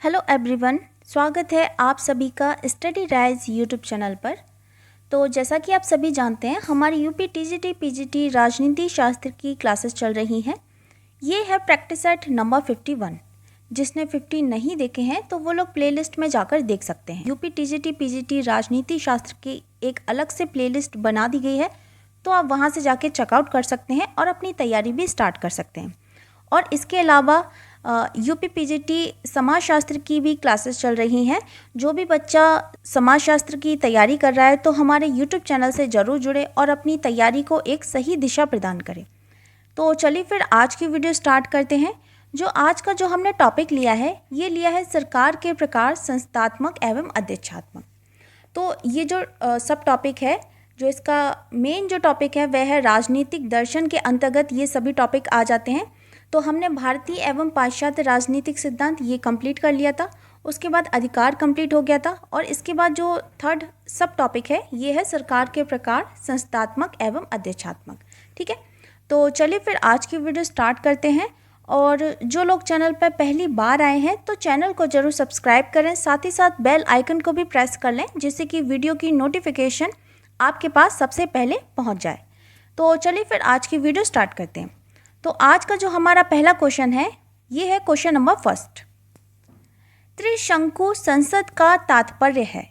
Hello everyone, स्वागत है आप सभी का स्टडी राइज यूट्यूब चैनल पर। तो जैसा कि आप सभी जानते हैं, हमारी यूपी टीजीटी पीजीटी राजनीति शास्त्र की क्लासेस चल रही हैं। ये है प्रैक्टिस सेट नंबर 51। जिसने 50 नहीं देखे हैं तो वो लोग प्लेलिस्ट में जाकर देख सकते हैं। यूपी टीजीटी पीजीटी राजनीति शास्त्र की एक अलग से प्लेलिस्ट बना दी गई है, तो आप वहाँ से जाके चेकआउट कर सकते हैं और अपनी तैयारी भी स्टार्ट कर सकते हैं। और इसके अलावा यूपी पीजीटी समाजशास्त्र की भी क्लासेस चल रही हैं। जो भी बच्चा समाजशास्त्र की तैयारी कर रहा है तो हमारे यूट्यूब चैनल से ज़रूर जुड़े और अपनी तैयारी को एक सही दिशा प्रदान करें। तो चलिए फिर आज की वीडियो स्टार्ट करते हैं। जो आज का जो हमने टॉपिक लिया है, ये लिया है सरकार के प्रकार संस्थात्मक एवं अध्यक्षात्मक। तो ये जो सब टॉपिक है, जो इसका मेन जो टॉपिक है वह है राजनीतिक दर्शन के अंतर्गत ये सभी टॉपिक आ जाते हैं। तो हमने भारतीय एवं पाश्चात्य राजनीतिक सिद्धांत ये कंप्लीट कर लिया था। उसके बाद अधिकार कंप्लीट हो गया था और इसके बाद जो थर्ड सब टॉपिक है ये है सरकार के प्रकार संस्थात्मक एवं अध्यक्षात्मक। ठीक है, तो चलिए फिर आज की वीडियो स्टार्ट करते हैं। और जो लोग चैनल पर पहली बार आए हैं तो चैनल को ज़रूर सब्सक्राइब करें, साथ ही साथ बेल आइकन को भी प्रेस कर लें जिससे कि वीडियो की नोटिफिकेशन आपके पास सबसे पहले पहुंच जाए। तो चलिए फिर आज की वीडियो स्टार्ट करते हैं। तो आज का जो हमारा पहला क्वेश्चन है ये है क्वेश्चन नंबर फर्स्ट। त्रिशंकु संसद का तात्पर्य है।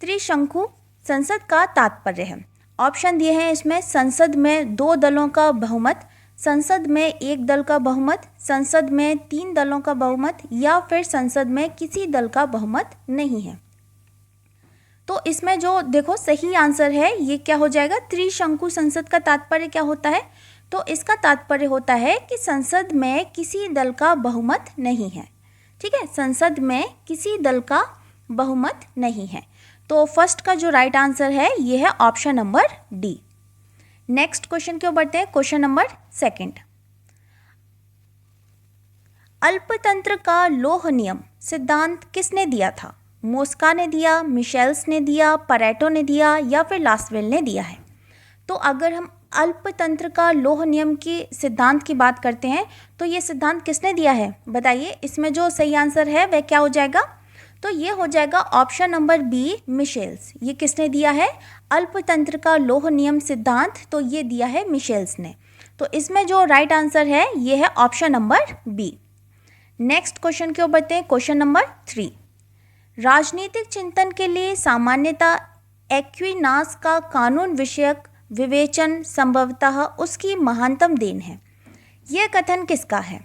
त्रिशंकु संसद का तात्पर्य है। ऑप्शन दिए हैं इसमें, संसद में 2 दलों का बहुमत, संसद में 1 दल का बहुमत, संसद में 3 दलों का बहुमत, या फिर संसद में किसी दल का बहुमत नहीं है। तो इसमें जो देखो सही आंसर है ये क्या हो जाएगा, त्रिशंकु संसद का तात्पर्य क्या होता है। तो इसका तात्पर्य होता है कि संसद में किसी दल का बहुमत नहीं है। ठीक है, संसद में किसी दल का बहुमत नहीं है। तो फर्स्ट का जो राइट आंसर है ये है option number D. Next question क्यों बढ़ते हैं, क्वेश्चन नंबर सेकंड। अल्पतंत्र का लोह नियम सिद्धांत किसने दिया था। मोस्का ने दिया, मिशेल्स ने दिया, परेटो ने दिया, या फिर लासवेल ने दिया है। तो अगर हम अल्पतंत्र का लोह नियम की सिद्धांत की बात करते हैं तो ये सिद्धांत किसने दिया है बताइए। इसमें जो सही आंसर है वह क्या हो जाएगा, तो ये हो जाएगा ऑप्शन नंबर बी, मिशेल्स। ये किसने दिया है अल्पतंत्र का लोह नियम सिद्धांत, तो ये दिया है मिशेल्स ने। तो इसमें जो राइट आंसर है ये है option number B. Next question की ओर बढ़ते हैं, क्वेश्चन नंबर 3। राजनीतिक चिंतन के लिए सामान्यता एक्विनास का कानून विषयक विवेचन संभवतः उसकी महानतम देन है। यह कथन किसका है।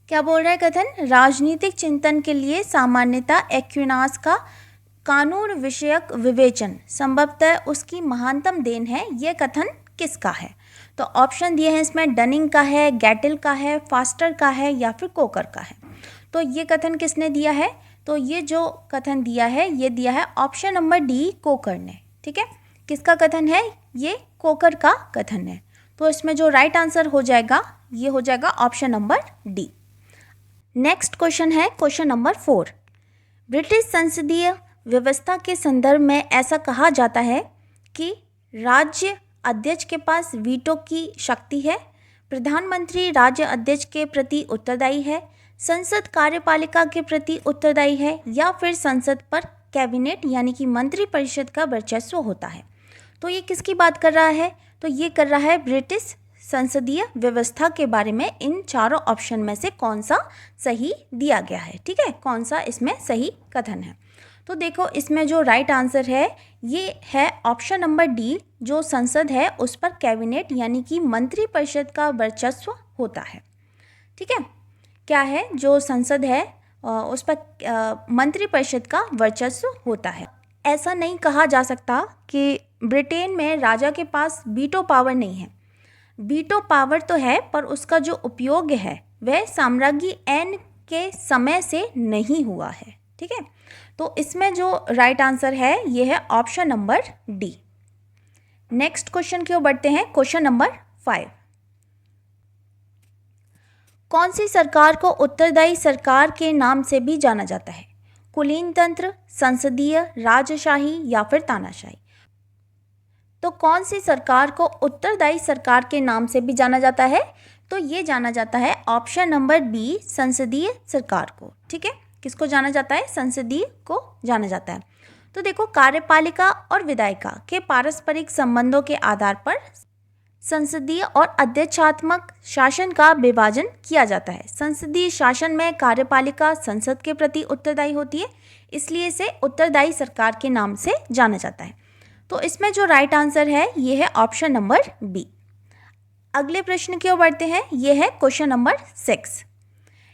क्या बोल रहा है कथन, राजनीतिक चिंतन के लिए सामान्यता एक्विनास का कानून विषयक विवेचन संभवतः उसकी महानतम देन है। यह कथन किसका है। तो ऑप्शन दिए हैं इसमें, डनिंग का है, गैटिल का है, फास्टर का है, या फिर कोकर का है। तो ये कथन किसने दिया है, तो ये जो कथन दिया है ये दिया है ऑप्शन नंबर डी, कोकर ने। ठीक है, किसका कथन है, ये कोकर का कथन है। तो इसमें जो राइट आंसर हो जाएगा ये हो जाएगा option number D. Next question है क्वेश्चन नंबर 4। ब्रिटिश संसदीय व्यवस्था के संदर्भ में ऐसा कहा जाता है कि राज्य अध्यक्ष के पास वीटो की शक्ति है, प्रधानमंत्री राज्य अध्यक्ष के प्रति उत्तरदायी है, संसद कार्यपालिका के प्रति उत्तरदायी है, या फिर संसद पर कैबिनेट यानी कि मंत्रिपरिषद का वर्चस्व होता है। तो ये किसकी बात कर रहा है, तो ये कर रहा है ब्रिटिश संसदीय व्यवस्था के बारे में। इन चारों ऑप्शन में से कौन सा सही दिया गया है, ठीक है, कौन सा इसमें सही कथन है। तो देखो इसमें जो राइट आंसर है ये है ऑप्शन नंबर डी, जो संसद है उस पर कैबिनेट यानी कि मंत्रिपरिषद का वर्चस्व होता है। ठीक है, क्या है, जो संसद है उस पर मंत्रिपरिषद का वर्चस्व होता है। ऐसा नहीं कहा जा सकता कि ब्रिटेन में राजा के पास वीटो पावर नहीं है। वीटो पावर तो है पर उसका जो उपयोग है वह साम्राज्ञी एन के समय से नहीं हुआ है। ठीक है, तो इसमें जो राइट आंसर है ये है option number D. Next question की ओर बढ़ते हैं, क्वेश्चन नंबर 5। कौन सी सरकार को उत्तरदायी सरकार के नाम से भी जाना जाता है। कुलीन तंत्र, संसदीय, राजशाही, या फिर तानाशाही। तो कौन सी सरकार को उत्तरदायी सरकार के नाम से भी जाना जाता है, तो ये जाना जाता है ऑप्शन नंबर बी, संसदीय सरकार को। ठीक है, किसको जाना जाता है? संसदीय को जाना जाता है। तो देखो, कार्यपालिका और विधायिका के पारस्परिक संबंधों के आधार पर संसदीय और अध्यक्षात्मक शासन का विभाजन किया जाता है। संसदीय शासन में कार्यपालिका संसद के प्रति उत्तरदायी होती है, इसलिए इसे उत्तरदायी सरकार के नाम से जाना जाता है। तो इसमें जो राइट आंसर है ये है ऑप्शन नंबर बी। अगले प्रश्न की ओर बढ़ते हैं, ये है क्वेश्चन नंबर 6।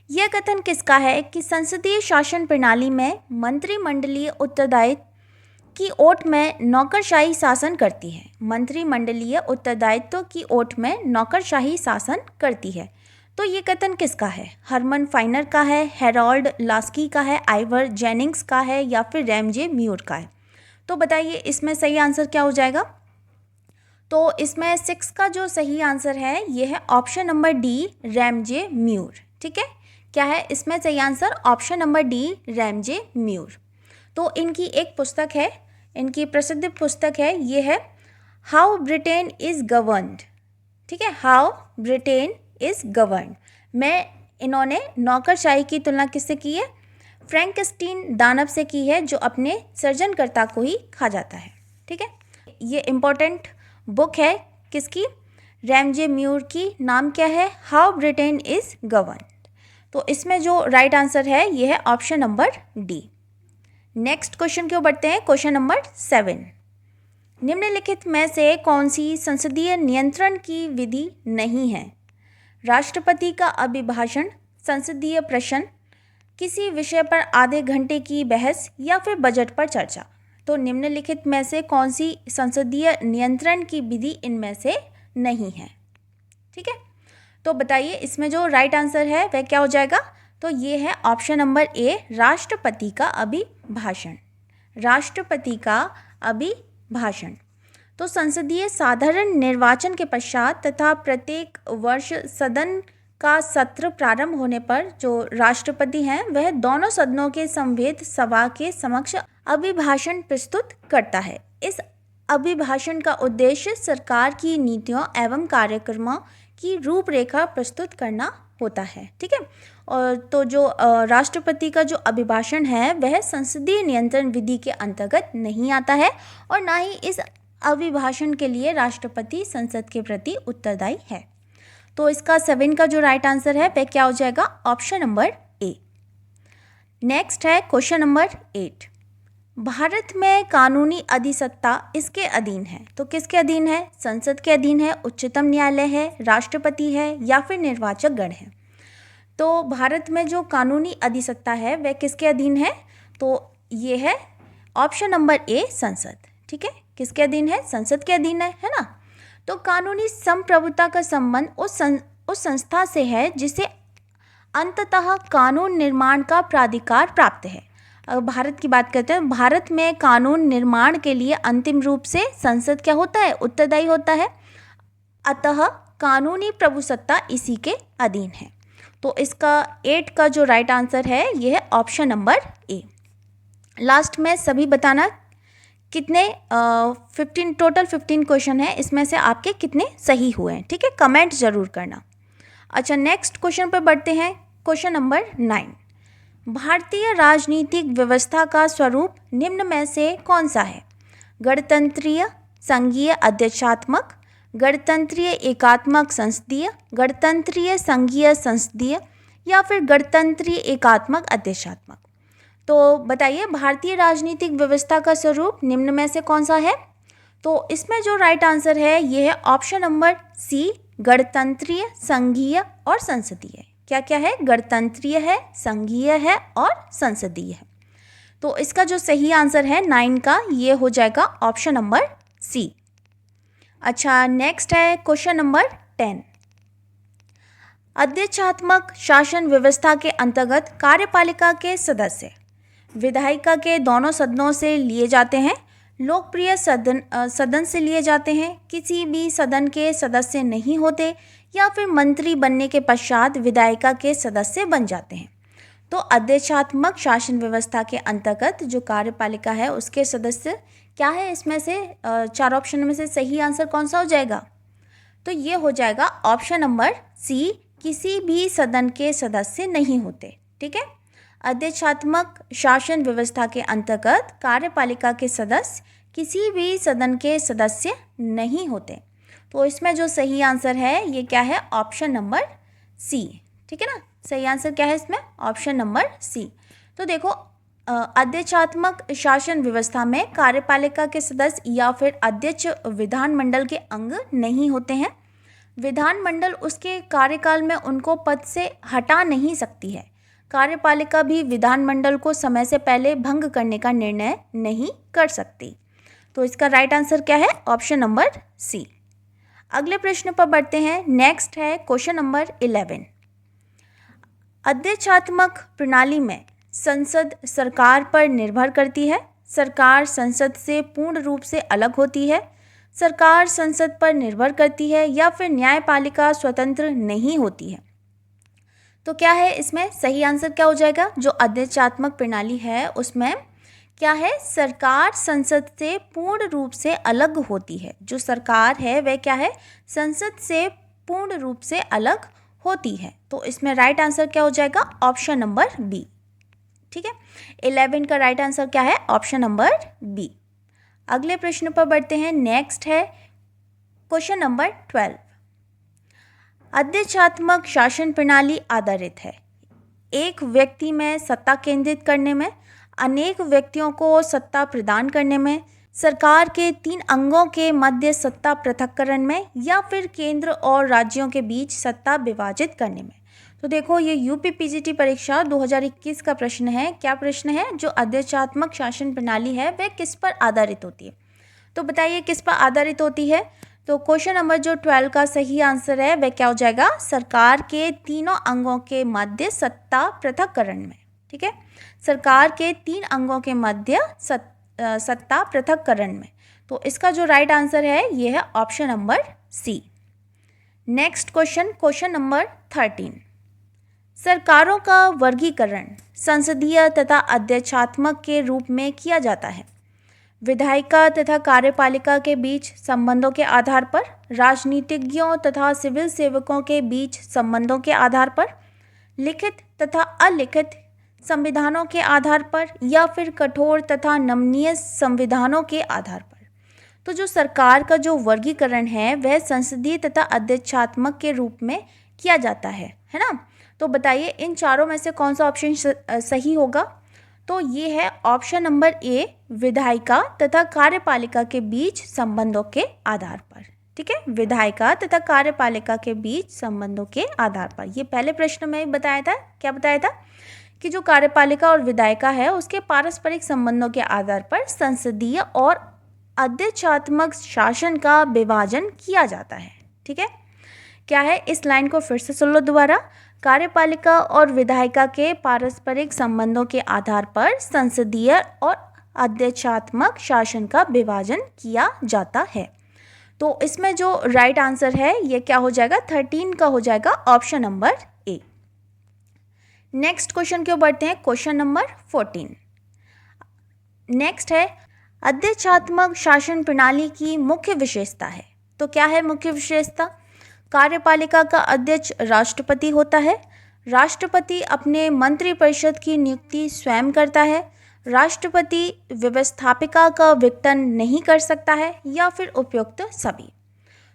यह कथन किसका है कि संसदीय शासन प्रणाली में मंत्रिमंडलीय उत्तरदायित्व की ओट में नौकरशाही शासन करती है। मंत्रिमंडलीय उत्तरदायित्व की ओट में नौकरशाही शासन करती है। तो ये कथन किसका है? हरमन फाइनर का है, हेरोल्ड लास्की का है, आइवर जेनिंग्स का है या फिर रैमजे म्यूर का है? तो बताइए इसमें सही आंसर क्या हो जाएगा? तो इसमें 6 का जो सही आंसर है ये है option number D, Ramsay Muir. ठीक है, क्या है इसमें सही answer? Option number D, Ramsay Muir. तो इनकी एक पुस्तक है, इनकी प्रसिद्ध पुस्तक है, ये है हाउ ब्रिटेन इज़ गवर्नड। ठीक है, हाउ ब्रिटेन इज़ गवर्नड में इन्होंने नौकरशाही की तुलना किससे की है? फ्रैंकस्टीन दानव से की है, जो अपने सृजनकर्ता को ही खा जाता है। ठीक है, ये इम्पोर्टेंट बुक है किसकी? रैमजे म्यूर की। नाम क्या है? How Britain is governed. तो इसमें जो राइट आंसर है ये है option number D. Next question की ओर बढ़ते हैं, क्वेश्चन नंबर 7। निम्नलिखित में से कौन सी संसदीय नियंत्रण की विधि नहीं है? राष्ट्रपति का अभिभाषण, संसदीय प्रश्न, किसी विषय पर आधे घंटे की बहस या फिर बजट पर चर्चा। तो निम्नलिखित में से कौन सी संसदीय नियंत्रण की विधि इनमें से नहीं है? ठीक है, तो बताइए इसमें जो राइट आंसर है वह क्या हो जाएगा? तो ये है ऑप्शन नंबर ए, राष्ट्रपति का अभिभाषण। राष्ट्रपति का अभिभाषण। तो संसदीय साधारण निर्वाचन के पश्चात तथा प्रत्येक वर्ष सदन का सत्र प्रारंभ होने पर जो राष्ट्रपति हैं वह दोनों सदनों के संवेद सभा के समक्ष अभिभाषण प्रस्तुत करता है। इस अभिभाषण का उद्देश्य सरकार की नीतियों एवं कार्यक्रमों की रूपरेखा प्रस्तुत करना होता है। ठीक है, और तो जो राष्ट्रपति का जो अभिभाषण है वह संसदीय नियंत्रण विधि के अंतर्गत नहीं आता है और ना ही इस अभिभाषण के लिए राष्ट्रपति संसद के प्रति उत्तरदायी है। तो इसका 7 का जो राइट आंसर है वह क्या हो जाएगा? Option number A. नेक्स्ट है क्वेश्चन नंबर 8। भारत में कानूनी अधिसत्ता इसके अधीन है। तो किसके अधीन है? संसद के अधीन है, उच्चतम न्यायालय है, राष्ट्रपति है या फिर निर्वाचक गण है? तो भारत में जो कानूनी अधिसत्ता है वह किसके अधीन है? तो ये है ऑप्शन नंबर ए, संसद। ठीक है, किसके अधीन है? संसद के अधीन है ना? तो कानूनी संप्रभुता का संबंध उस संस्था से है जिसे अंततः कानून निर्माण का प्राधिकार प्राप्त है। अगर भारत की बात करते हैं, भारत में कानून निर्माण के लिए अंतिम रूप से संसद क्या होता है? उत्तरदायी होता है। अतः कानूनी प्रभुसत्ता इसी के अधीन है। तो इसका 8 का जो राइट आंसर है ये है ऑप्शन नंबर ए। लास्ट में सभी बताना कितने 15 टोटल 15 क्वेश्चन है, इसमें से आपके कितने सही हुए हैं। ठीक है, कमेंट ज़रूर करना। अच्छा, नेक्स्ट क्वेश्चन पर बढ़ते हैं, क्वेश्चन नंबर 9। भारतीय राजनीतिक व्यवस्था का स्वरूप निम्न में से कौन सा है? गणतंत्रीय, संघीय अध्यक्षात्मक, गणतंत्रीय एकात्मक संसदीय, गणतंत्रीय संघीय संसदीय या फिर गणतंत्रीय एकात्मक अध्यक्षात्मक? तो बताइए भारतीय राजनीतिक व्यवस्था का स्वरूप निम्न में से कौन सा है? तो इसमें जो राइट आंसर है ये है ऑप्शन नंबर सी, गणतंत्रीय, संघीय और संसदीय। क्या क्या है? गणतंत्रीय है, संघीय है और संसदीय है। तो इसका जो सही आंसर है 9 का ये हो जाएगा ऑप्शन नंबर सी। अच्छा, नेक्स्ट है क्वेश्चन नंबर 10। अध्यक्षात्मक शासन व्यवस्था के अंतर्गत कार्यपालिका के सदस्य विधायिका के दोनों सदनों से लिए जाते हैं, लोकप्रिय सदन से लिए जाते हैं, किसी भी सदन के सदस्य नहीं होते या फिर मंत्री बनने के पश्चात विधायिका के सदस्य बन जाते हैं। तो अध्यक्षात्मक शासन व्यवस्था के अंतर्गत जो कार्यपालिका है उसके सदस्य क्या है? इसमें से 4 ऑप्शन में से सही आंसर कौन सा हो जाएगा? तो ये हो जाएगा ऑप्शन नंबर सी, किसी भी सदन के सदस्य नहीं होते। ठीक है, अध्यक्षात्मक शासन व्यवस्था के अंतर्गत कार्यपालिका के सदस्य किसी भी सदन के सदस्य नहीं होते। तो इसमें जो सही आंसर है ये क्या है, ऑप्शन नंबर सी। ठीक है ना, सही आंसर क्या है इसमें, ऑप्शन नंबर सी। तो देखो अध्यक्षात्मक शासन व्यवस्था में कार्यपालिका के सदस्य या फिर अध्यक्ष विधानमंडल के अंग नहीं होते हैं। विधानमंडल उसके कार्यकाल में उनको पद से हटा नहीं सकती है। कार्यपालिका भी विधानमंडल को समय से पहले भंग करने का निर्णय नहीं कर सकती। तो इसका राइट आंसर क्या है, ऑप्शन नंबर सी। अगले प्रश्न पर बढ़ते हैं। नेक्स्ट है क्वेश्चन नंबर 11। अध्यक्षात्मक प्रणाली में संसद सरकार पर निर्भर करती है, सरकार संसद से पूर्ण रूप से अलग होती है, सरकार संसद पर निर्भर करती है, या फिर न्यायपालिका स्वतंत्र नहीं होती है। तो क्या है इसमें सही आंसर क्या हो जाएगा, जो अध्यक्षात्मक प्रणाली है उसमें क्या है, सरकार संसद से पूर्ण रूप से अलग होती है। जो सरकार है वह क्या है, संसद से पूर्ण रूप से अलग होती है। तो इसमें राइट आंसर क्या हो जाएगा, ऑप्शन नंबर बी। ठीक है, 11 का राइट आंसर क्या है, ऑप्शन नंबर बी। अगले प्रश्न पर बढ़ते हैं। नेक्स्ट है क्वेश्चन नंबर 12। अध्यक्षात्मक शासन प्रणाली आधारित है एक व्यक्ति में सत्ता केंद्रित करने में, अनेक व्यक्तियों को सत्ता प्रदान करने में, सरकार के 3 अंगों के मध्य सत्ता पृथक्करण में, या फिर केंद्र और राज्यों के बीच सत्ता विभाजित करने में। तो देखो ये यूपी पीजीटी परीक्षा 2021 का प्रश्न है। क्या प्रश्न है, जो अध्यक्षात्मक शासन प्रणाली है वह किस पर आधारित होती है। तो बताइए किस पर आधारित होती है। तो क्वेश्चन नंबर जो 12 का सही आंसर है वह क्या हो जाएगा, सरकार के तीनों अंगों के मध्य सत्ता पृथक्करण में। ठीक है, सरकार के 3 अंगों के मध्य सत्ता पृथक्करण में। तो इसका जो राइट आंसर है ये है option number C. Next question, question number 13। सरकारों का वर्गीकरण संसदीय तथा अध्यक्षात्मक के रूप में किया जाता है। विधायिका तथा कार्यपालिका के बीच संबंधों के आधार पर, राजनीतिज्ञों तथा सिविल सेवकों के बीच संबंधों के आधार पर, लिखित तथा अलिखित संविधानों के आधार पर, या फिर कठोर तथा नमनीय संविधानों के आधार पर। तो जो सरकार का जो वर्गीकरण है वह संसदीय तथा अध्यक्षात्मक के रूप में किया जाता है ना। तो बताइए इन चारों में से कौन सा ऑप्शन सही होगा। तो ये है ऑप्शन नंबर ए, विधायिका तथा कार्यपालिका के बीच संबंधों के आधार पर। ठीक है, विधायिका तथा कार्यपालिका के बीच संबंधों के आधार पर। ये पहले प्रश्न में बताया था, क्या बताया था कि जो कार्यपालिका और विधायिका है उसके पारस्परिक संबंधों के आधार पर संसदीय और अध्यक्षात्मक शासन का विभाजन किया जाता है। ठीक है, क्या है, इस लाइन को फिर से सुन लो दोबारा। कार्यपालिका और विधायिका के पारस्परिक संबंधों के आधार पर संसदीय और अध्यक्षात्मक शासन का विभाजन किया जाता है। तो इसमें जो राइट आंसर है ये क्या हो जाएगा, 13 का हो जाएगा option number A. Next question क्यों बढ़ते हैं, क्वेश्चन नंबर 14। नेक्स्ट है अध्यक्षात्मक शासन प्रणाली की मुख्य विशेषता है। तो क्या है मुख्य विशेषता, कार्यपालिका का अध्यक्ष राष्ट्रपति होता है, राष्ट्रपति अपने मंत्रिपरिषद की नियुक्ति स्वयं करता है, राष्ट्रपति व्यवस्थापिका का विघटन नहीं कर सकता है, या फिर उपयुक्त सभी।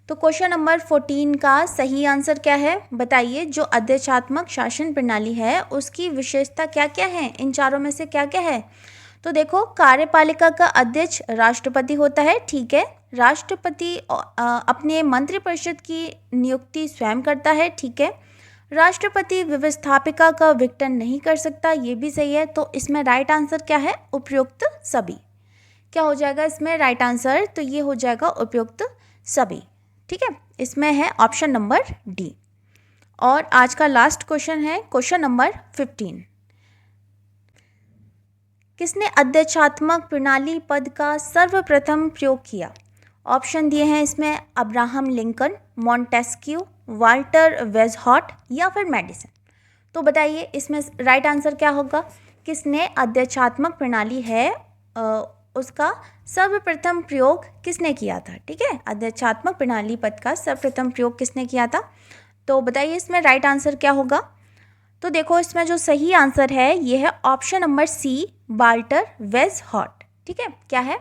तो क्वेश्चन नंबर 14 का सही आंसर क्या है, बताइए। जो अध्यक्षात्मक शासन प्रणाली है उसकी विशेषता क्या क्या है, इन चारों में से क्या क्या है। तो देखो कार्यपालिका का अध्यक्ष राष्ट्रपति होता है, ठीक है, राष्ट्रपति अपने मंत्रिपरिषद की नियुक्ति स्वयं करता है, ठीक है, राष्ट्रपति व्यवस्थापिका का विघटन नहीं कर सकता, ये भी सही है। तो इसमें राइट आंसर क्या है, उपयुक्त सभी। क्या हो जाएगा इसमें राइट आंसर, तो ये हो जाएगा उपयुक्त सभी। ठीक है, इसमें है ऑप्शन नंबर डी। और आज का लास्ट क्वेश्चन है क्वेश्चन नंबर 15। किसने अध्यक्षात्मक प्रणाली पद का सर्वप्रथम प्रयोग किया। ऑप्शन दिए हैं इसमें, अब्राहम लिंकन, मॉन्टेस्क्यू, वाल्टर वेजहॉट, या फिर मेडिसन। तो बताइए इसमें राइट आंसर क्या होगा, किसने अध्यक्षात्मक प्रणाली है उसका सर्वप्रथम प्रयोग किसने किया था? ठीक है, अध्यक्षात्मक प्रणाली पद का सर्वप्रथम प्रयोग किसने किया था? तो बताइए इसमें राइट आंसर क्या होगा? तो देखो इसमें जो सही आंसर है ये है ऑप्शन नंबर सी, वाल्टर वेजहॉर्ट। ठीक है, क्या है?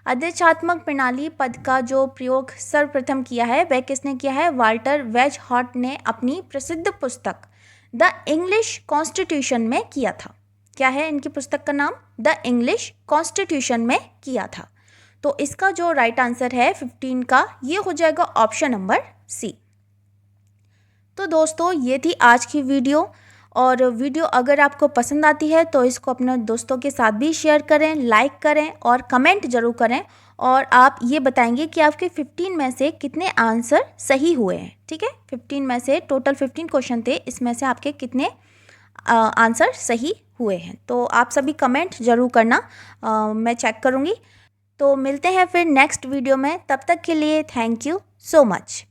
अध्यक्षात्मक प्रणाली पद का जो प्रयोग सर्वप्रथम किया है वह किसने किया है? वाल्टर वेजहॉर्ट ने अपनी प्रसिद्ध पुस्तक द इंग्लिश कॉन्स्टिट्यूशन में किया था। क्या है इनकी पुस्तक का नाम? द इंग्लिश कॉन्स्टिट्यूशन में किया था। तो इसका जो राइट आंसर है 15 का ये हो जाएगा ऑप्शन नंबर सी। तो दोस्तों ये थी आज की वीडियो, और वीडियो अगर आपको पसंद आती है तो इसको अपने दोस्तों के साथ भी शेयर करें, लाइक करें और कमेंट जरूर करें, और आप ये बताएंगे कि आपके 15 में से कितने आंसर सही हुए हैं। ठीक है, 15 में से टोटल 15 क्वेश्चन थे, इसमें से आपके कितने आंसर सही हुए हैं। तो आप सभी कमेंट जरूर करना, मैं चेक करूँगी। तो मिलते हैं फिर नेक्स्ट वीडियो में, तब तक के लिए थैंक यू सो मच।